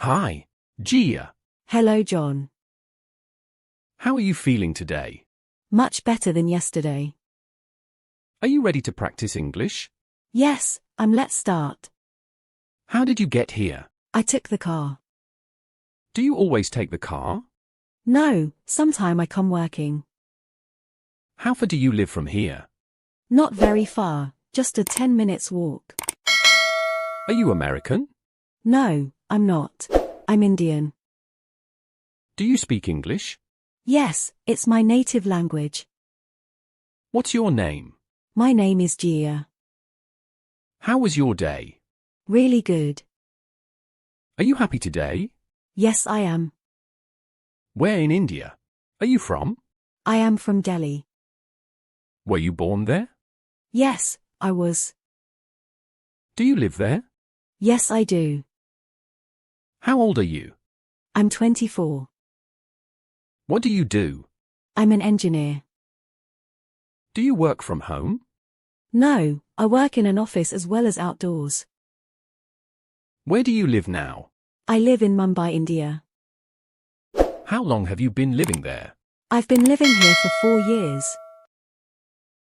Hi, Gia. Hello, John. How are you feeling today? Much better than yesterday. Are you ready to practice English? Yes, let's start. How did you get here? I took the car. Do you always take the car? No, sometime I come working. How far do you live from here? Not very far, just a 10 minutes walk. Are you American? No, I'm not. I'm Indian. Do you speak English? Yes, it's my native language. What's your name? My name is Gia. How was your day? Really good. Are you happy today? Yes, I am. Where in India? Are you from? I am from Delhi. Were you born there? Yes, I was. Do you live there? Yes, I do. How old are you? I'm 24. What do you do? I'm an engineer. Do you work from home? No, I work in an office as well as outdoors. Where do you live now? I live in Mumbai, India. How long have you been living there? I've been living here for 4 years.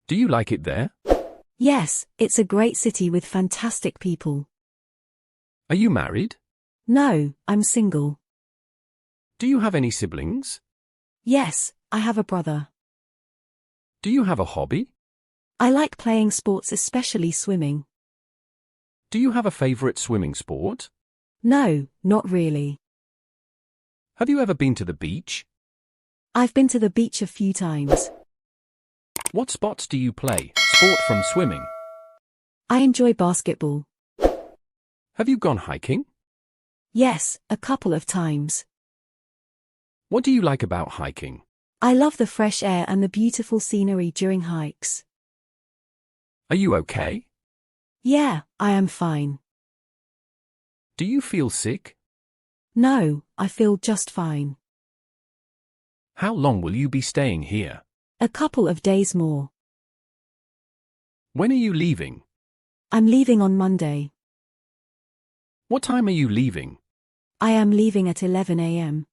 Do you like it there? Yes, it's a great city with fantastic people. Are you married? No, I'm single. Do you have any siblings? Yes, I have a brother. Do you have a hobby? I like playing sports, especially swimming. Do you have a favorite swimming sport? No, not really. Have you ever been to the beach? I've been to the beach a few times. What sports do you play, sport from swimming? I enjoy basketball. Have you gone hiking? Yes, a couple of times. What do you like about hiking? I love the fresh air and the beautiful scenery during hikes. Are you okay? Yeah, I am fine. Do you feel sick? No, I feel just fine. How long will you be staying here? A couple of days more. When are you leaving? I'm leaving on Monday. What time are you leaving? I am leaving at 11 a.m.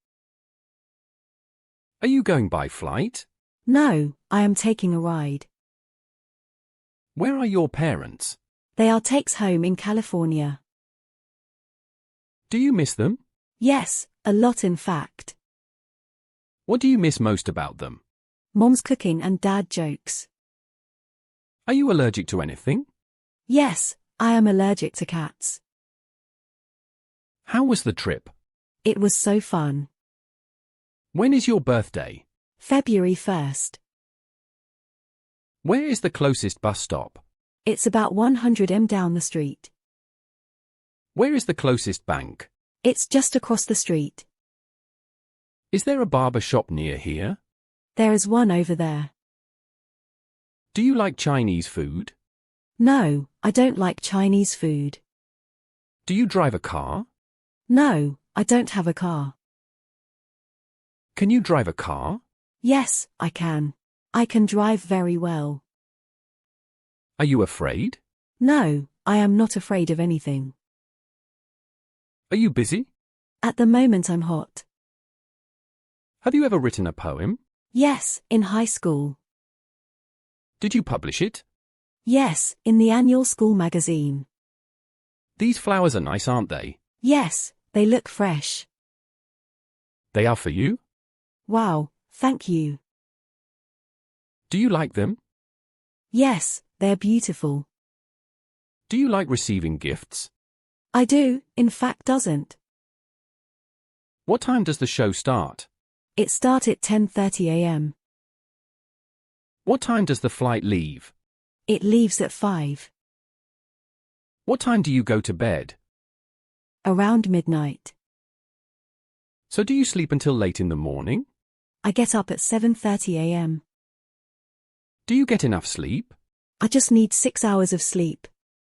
Are you going by flight? No, I am taking a ride. Where are your parents? They are takes home in California. Do you miss them? Yes, a lot in fact. What do you miss most about them? Mom's cooking and dad jokes. Are you allergic to anything? Yes, I am allergic to cats. How was the trip? It was so fun. When is your birthday? February 1st. Where is the closest bus stop? It's about 100 m down the street. Where is the closest bank? It's just across the street. Is there a barber shop near here? There is one over there. Do you like Chinese food? No, I don't like Chinese food. Do you drive a car? No, I don't have a car. Can you drive a car? Yes, I can. I can drive very well. Are you afraid? No, I am not afraid of anything. Are you busy? At the moment I'm hot. Have you ever written a poem? Yes, in high school. Did you publish it? Yes, in the annual school magazine. These flowers are nice, aren't they? Yes, they look fresh. They are for you? Wow, thank you. Do you like them? Yes, they're beautiful. Do you like receiving gifts? I do, in fact doesn't. What time does the show start? It starts at 10:30 a.m. What time does the flight leave? It leaves at 5. What time do you go to bed? Around midnight. So do you sleep until late in the morning? I get up at 7:30 a.m. Do you get enough sleep? I just need 6 hours of sleep.